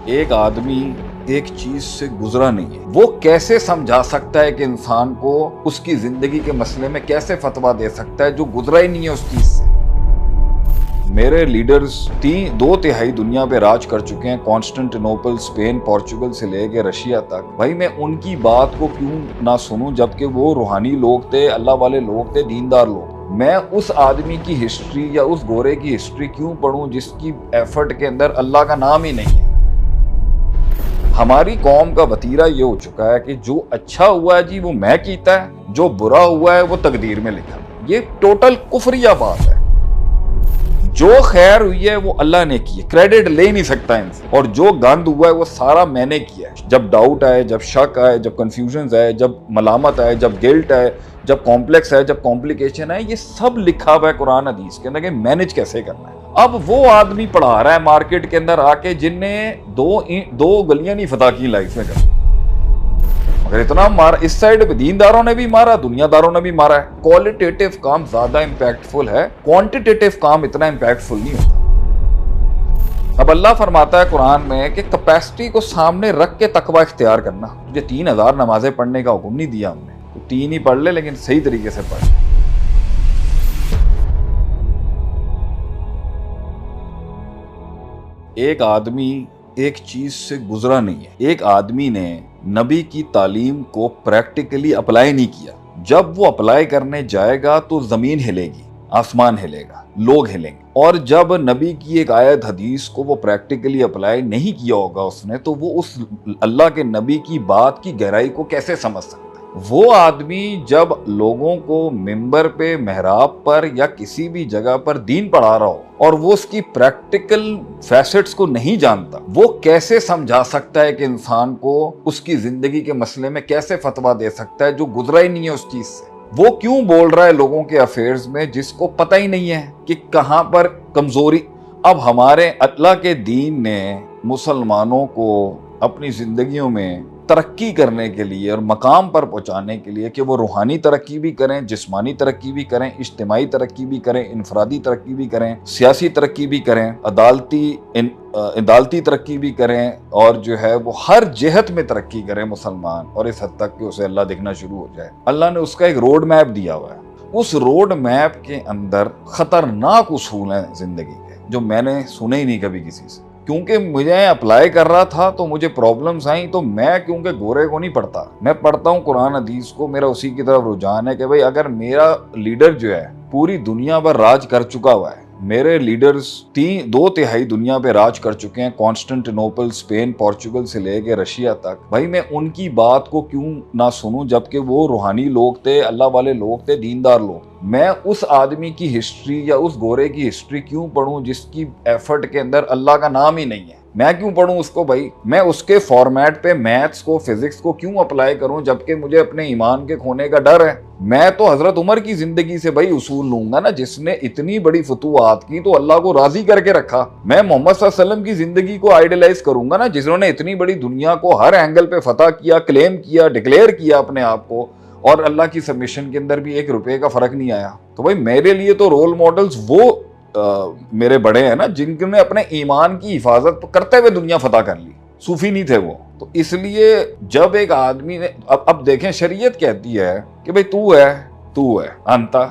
एक आदमी एक चीज से गुजरा नहीं है, वो कैसे समझा सकता है कि इंसान को उसकी जिंदगी के मसले में कैसे फतवा दे सकता है जो गुजरा ही नहीं है उस चीज से। मेरे लीडर्स 2/3 दुनिया पे राज कर चुके हैं, कॉन्स्टेंटिनोपल, स्पेन, पोर्चुगल से लेके रशिया तक। भाई मैं उनकी बात को क्यों ना सुनूं, जबकि वो रूहानी लोग थे, अल्लाह वाले लोग थे, दीनदार लोग। मैं उस आदमी की हिस्ट्री या उस गोरे की हिस्ट्री क्यों पढूं जिसकी एफर्ट के अंदर अल्लाह का नाम ही नहीं है। हमारी कौम का वतीरा ये हो चुका है कि जो अच्छा हुआ है जी वो मैं कीता है, जो बुरा हुआ है वो तकदीर में लिखा है। ये टोटल कुफरिया बात है। जो खैर हुई है वो अल्लाह ने की है, क्रेडिट ले नहीं सकता इनसे। और जो गंद हुआ है वो सारा मैंने किया है। जब डाउट आए, जब शक आए, जब कंफ्यूजन आए, जब मलामत आए, जब गिल्ट आए, जब कॉम्प्लेक्स आए, जब कॉम्प्लिकेशन आए, ये सब लिखा हुआ है कुरान हदीस के अंदर कि मैनेज कैसे करना है। अब वो आदमी पढ़ा रहा है मार्केट के अंदर आके जिनने दो गलियां नहीं फतह की लाइफ में कर। अगर इतना मार, इस साइड दीनदारों ने भी मारा, दुनियादारों ने भी मारा है। क्वालिटेटिव काम ज्यादा इंपैक्टफुल है, क्वांटिटेटिव काम इतना इंपैक्टफुल नहीं होता। अब अल्लाह फरमाता है कुरान में कि कैपेसिटी को सामने रख के तकवा इख्तियार करना। तुझे 3000 नमाजें पढ़ने का हुक्म नहीं दिया हमने, तो 3 ही पढ़ ले, लेकिन सही तरीके से पढ़। एक आदमी एक चीज से गुजरा नहीं है। एक आदमी ने नबी की तालीम को प्रैक्टिकली अप्लाई नहीं किया। जब वो अप्लाई करने जाएगा तो जमीन हिलेगी, आसमान हिलेगा, लोग हिलेंगे। और जब नबी की एक आयत हदीस को वो प्रैक्टिकली अप्लाई नहीं किया होगा उसने, तो वो उस अल्लाह के नबी की बात की गहराई को कैसे समझ सकता है। वो आदमी जब लोगों को मिंबर पे, मेहराब पर या किसी भी जगह पर दीन पढ़ा रहा हो और वो उसकी प्रैक्टिकल फैसेट्स को नहीं जानता, वो कैसे समझा सकता है कि इंसान को उसकी जिंदगी के मसले में कैसे फतवा दे सकता है जो गुजरा ही नहीं है उस चीज से। वो क्यों बोल रहा है लोगों के अफेयर्स में जिसको पता ही नहीं है कि कहां पर कमजोरी। अब हमारे अल्लाह के दीन ने मुसलमानों को अपनी जिंदगियों में तरक्की करने के लिए और मकाम पर पहुंचाने के लिए कि वो रूहानी तरक्की भी करें, जिस्मानी तरक्की भी करें, इज्तिमाई तरक्की भी करें, इनफरादी तरक्की भी करें, सियासी तरक्की भी करें, अदालती तरक्की भी करें, और जो है वो हर जिहत में तरक्की करें मुसलमान, और इस हद तक कि उसे अल्लाह दिखना शुरू हो जाए। अल्लाह ने उसका एक रोड मैप दिया हुआ है। उस रोड मैप के अंदर खतरनाक उसूल हैं जिंदगी के जो मैंने सुने ही नहीं कभी किसी से। क्योंकि मुझे अप्लाई कर रहा था तो मुझे प्रॉब्लम्स आई, तो मैं क्योंकि गोरे को नहीं पढ़ता, मैं पढ़ता हूँ कुरान हदीस को। मेरा उसी की तरफ रुझान है कि भाई अगर मेरा लीडर जो है पूरी दुनिया पर राज कर चुका हुआ है, मेरे लीडर्स 2/3 दुनिया पे राज कर चुके हैं, कॉन्स्टेंटिनोपल, स्पेन, पोर्चुगल से लेके रशिया तक। भाई मैं उनकी बात को क्यों ना सुनूं, जबकि वो रूहानी लोग थे, अल्लाह वाले लोग थे, दीनदार लोग। मैं उस आदमी की हिस्ट्री या उस गोरे की हिस्ट्री क्यों पढूं जिसकी एफर्ट के अंदर अल्लाह का नाम ही नहीं है। मैं क्यों पढूं उसको भाई। मैं उसके फॉर्मेट पे मैथ्स को, फिजिक्स को क्यों अप्लाई करूं जबकि मुझे अपने ईमान के खोने का डर है। मैं तो हजरत उमर की जिंदगी से भाई उसूल लूंगा ना, जिसने इतनी बड़ी फतूआत की तो अल्लाह को राजी करके रखा। मैं मोहम्मद सल्लल्लाहु अलैहि वसल्लम की जिंदगी को आइडलाइज करूंगा ना, जिन्होंने इतनी बड़ी दुनिया को हर एंगल पे फतह किया, क्लेम किया, डिक्लेयर किया अपने आप को, और अल्लाह की सबमिशन के अंदर भी 1 रुपए का फर्क नहीं आया। तो भाई मेरे लिए तो रोल मॉडल्स वो मेरे बड़े हैं ना, जिनने अपने ईमान की हिफाजत करते हुए दुनिया फतह कर ली। सूफी नहीं थे वो। तो इसलिए जब एक आदमी ने अब देखें, शरीयत कहती है कि भाई तू है अंता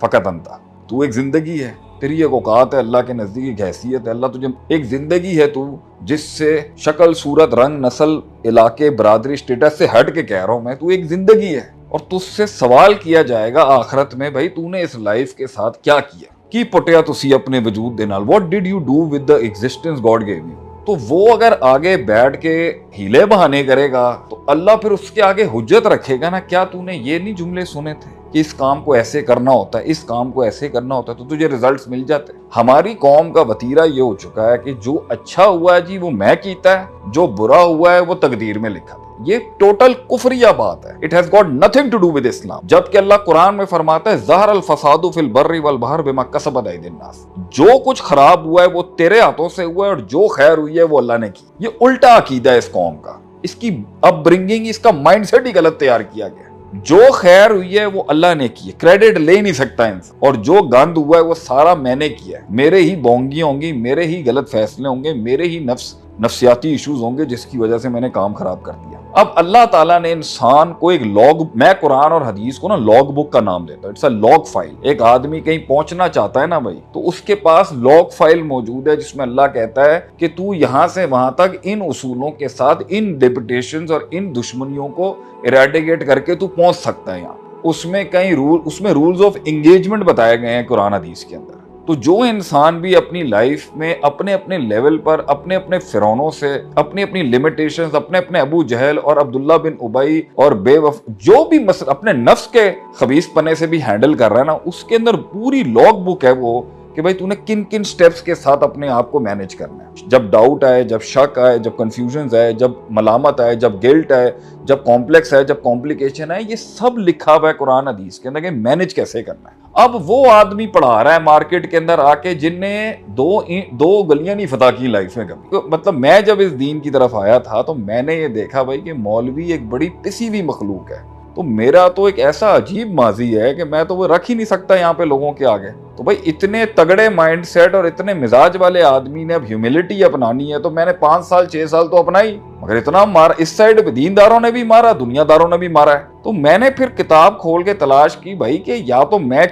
फकत अंता, तू एक जिंदगी है, तेरी एक औकात है, अल्लाह के नजदीक एक हैसियत है। अल्लाह तुझे एक जिंदगी है तू, जिससे शक्ल, सूरत, रंग, नस्ल, इलाके, बरादरी, स्टेटस से हट के कह रहा हूं मैं, तू एक जिंदगी है। और तुझसे सवाल किया जाएगा आखिरत में, भाई तूने इस लाइफ के साथ क्या किया, की पुटिया तुसी अपने वजूद दे नाल, what did you do with the existence God gave you. तो वो अगर आगे बैठ के हीले बहाने करेगा तो अल्लाह फिर उसके आगे हुज्जत रखेगा ना, क्या तूने ये नहीं जुमले सुने थे कि इस काम को ऐसे करना होता है, इस काम को ऐसे करना होता है, तो तुझे रिजल्ट्स मिल जाते। हमारी कौम का वतीरा ये हो चुका है कि जो अच्छा हुआ है जी वो मैं कीता है, जो बुरा हुआ है वो तकदीर में लिखा। ये टोटल कुफरिया बात है। It has got nothing to do with Islam. जबकि अल्लाह कुरान में फरमाता है ज़हर अल फसादु फिल बर्रि वल बहर बिमा कसबत अयदिन नास। जो कुछ खराब हुआ है वो तेरे हाथों से हुआ है, और जो खैर हुई है वो अल्लाह ने की। ये उल्टा अकीदा है इस कौम का, इसकी अपब्रिंगिंग, इसका माइंडसेट ही गलत तैयार किया गया। जो खैर हुई है वो अल्लाह ने की है, क्रेडिट ले नहीं सकता इंसान। और जो गंद हुआ है वो सारा मैंने किया है। मेरे ही बोंगी होंगी, मेरे ही गलत फैसले होंगे, मेरे ही नफ्स नफ्सियाती इश्यूज होंगे जिसकी वजह से मैंने काम खराब कर दिया। अब अल्लाह ताला ने इंसान को एक लॉग, मैं कुरान और हदीस को ना लॉग बुक का नाम देता हूं, इट्स अ लॉग फाइल। एक आदमी कहीं पहुंचना चाहता है ना भाई, तो उसके पास लॉग फाइल मौजूद है जिसमें अल्लाह कहता है कि तू यहां से वहां तक इन उसूलों के साथ, इन डिप्यूटेशंस और इन दुश्मनियों को इरेडिकेट करके तू पहुंच सकता है यहाँ। उसमें कई रूल, उसमें रूल्स ऑफ एंगेजमेंट बताए गए हैं कुरान हदीस के अंदर। तो जो इंसान भी अपनी लाइफ में अपने अपने लेवल पर अपने अपने फिरौनों से, अपनी अपनी लिमिटेशंस, अपने अपने अबू जहल और अब्दुल्ला बिन उबई और बेवफ जो भी अपने नफ्स के खबीस पने से भी हैंडल कर रहा है ना, उसके अंदर पूरी लॉग बुक है वो कि भाई तूने किन किन स्टेप्स के साथ अपने आप को मैनेज करना है। जब डाउट आए, जब शक आए, जब कंफ्यूजन आए, जब मलामत आए, जब गिल्ट आए, जब कॉम्प्लेक्स आए, जब कॉम्प्लिकेशन आए, ये सब लिखा हुआ है कुरान हदीस के अंदर कि मैनेज कैसे करना है। अब वो आदमी पढ़ा रहा है मार्केट के अंदर आके जिनने दो गलियां नहीं फतह की लाइफ में कभी। तो मतलब मैं जब इस दीन की तरफ आया था तो मैंने ये देखा भाई कि मौलवी एक बड़ी पिसी हुई मखलूक है। तो मेरा तो एक ऐसा अजीब माजी है कि मैं तो वो रख ही नहीं सकता यहाँ पे लोगों के आगे। तो भाई इतने तगड़े माइंडसेट और इतने मिजाज वाले आदमी ने अब ह्यूमिलिटी अपनानी है, तो मैंने 5 साल 6 साल तो अपनाई, मगर इतना मारा इस साइड दीनदारों ने भी मारा, दुनियादारों ने भी मारा है। तो मैंने फिर किताब खोल के तलाश की भाई कि या तो मैं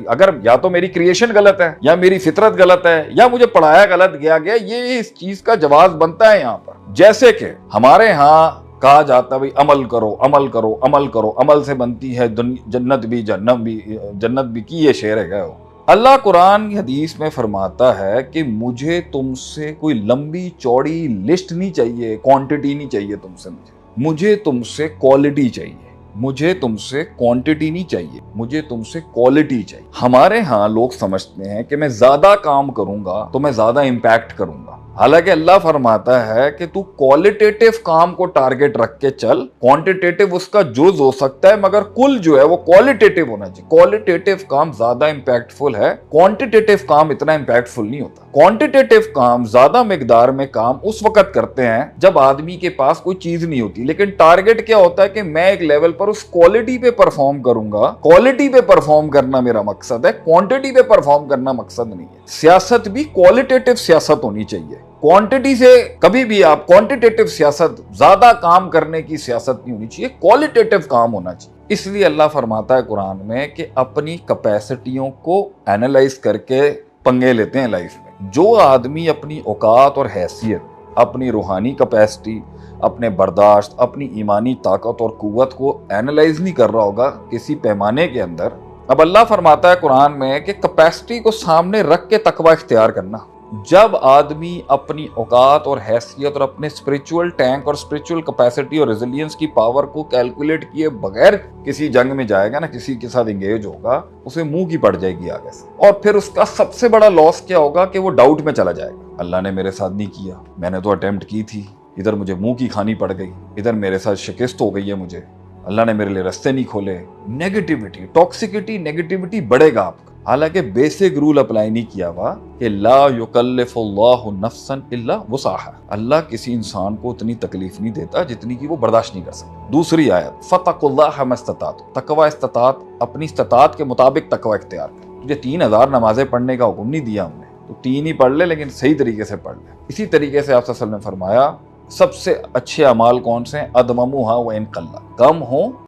अगर या तो मेरी क्रिएशन गलत है, या मेरी फितरत गलत है, या मुझे पढ़ाया गलत गया ये इस चीज का जवाब बनता है यहाँ पर। जैसे कि हमारे यहाँ कहा जाता है भाई अमल करो, अमल करो, अमल करो, अमल से बनती है जन्नत भी, जन्नत भी की ये शेर है क्या? अल्लाह कुरान हदीस में फरमाता है कि मुझे तुमसे कोई लंबी चौड़ी लिस्ट नहीं चाहिए, क्वांटिटी नहीं चाहिए तुमसे, मुझे तुमसे क्वालिटी चाहिए, मुझे तुमसे क्वांटिटी नहीं चाहिए, मुझे तुमसे क्वालिटी चाहिए। हमारे यहाँ लोग समझते हैं कि मैं ज्यादा काम करूंगा तो मैं ज्यादा इंपैक्ट करूंगा। हालांकि अल्लाह फरमाता है कि तू क्वालिटेटिव काम को टारगेट रख के चल, क्वांटिटेटिव उसका जुज हो सकता है, मगर कुल जो है वो क्वालिटेटिव होना चाहिए। क्वालिटेटिव काम ज्यादा इंपैक्टफुल है, क्वांटिटेटिव काम इतना इंपैक्टफुल नहीं होता। क्वांटिटेटिव काम, ज्यादा मिकदार में काम उस वक्त करते हैं जब आदमी के पास कोई चीज नहीं होती, लेकिन टारगेट क्या होता है कि मैं एक लेवल पर उस क्वालिटी पे परफॉर्म करूंगा। क्वालिटी पे परफॉर्म करना मेरा मकसद है, क्वांटिटी पे परफॉर्म करना मकसद नहीं है। सियासत भी क्वालिटेटिव सियासत होनी चाहिए, क्वांटिटी से कभी भी आप क्वांटिटेटिव सियासत, ज्यादा काम करने की सियासत नहीं होनी चाहिए, क्वालिटेटिव काम होना चाहिए। इसलिए अल्लाह फरमाता है कुरान में कि अपनी कैपेसिटियों को एनालाइज करके पंगे लेते हैं लाइफ में। जो आदमी अपनी औकात और हैसियत, अपनी रूहानी कैपेसिटी, अपने बर्दाश्त, अपनी ईमानी ताकत और कुव्वत को एनालाइज नहीं कर रहा होगा किसी पैमाने के अंदर, अब अल्लाह फरमाता है कुरान में कि कैपेसिटी को सामने रख के तकवा इख्तियार करना। जब आदमी अपनी औकात और हैसियत और अपने स्पिरिचुअल टैंक और स्पिरिचुअल कैपेसिटी और रेजिलियंस की पावर को कैलकुलेट किए बगैर किसी जंग में जाएगा ना, किसी के साथ एंगेज होगा, उसे मुंह की पड़ जाएगी आगे से। और फिर उसका सबसे बड़ा लॉस क्या होगा कि वो डाउट में चला जाएगा, अल्लाह ने मेरे साथ नहीं किया, मैंने तो अटेम्प्ट की थी, इधर मुझे मुंह की खानी पड़ गई, इधर मेरे साथ शिकस्त हो गई है, मुझे अल्लाह ने मेरे लिए रास्ते नहीं खोले। नेगेटिविटी, टॉक्सिसिटी, नेगेटिविटी बढ़ेगा आपका। हालांकि बेसिक रूल अप्लाई नहीं किया हुआ कि ला युकल्लिफुल्लाहु नफ्सन इल्ला वुसअहा, अल्लाह किसी इंसान को उतनी तकलीफ नहीं देता जितनी की वो बर्दाश्त नहीं कर सकता। दूसरी आयत फतकुल्लाह मस्ततात, तकवा इस्तात, अपनी इस्तात के मुताबिक तकवा इख्तियार कर। तुझे 3000 नमाजें पढ़ने का हुक्म नहीं दिया हमने, तो 3 ही पढ़ ले, लेकिन सही तरीके से पढ़ ले। इसी तरीके से आप सल्लल्लाहु अलैहि वसल्लम ने फरमाया सबसे अच्छे अमाल कौन से हैं? अदममुहा व इन कल्ला, कम हो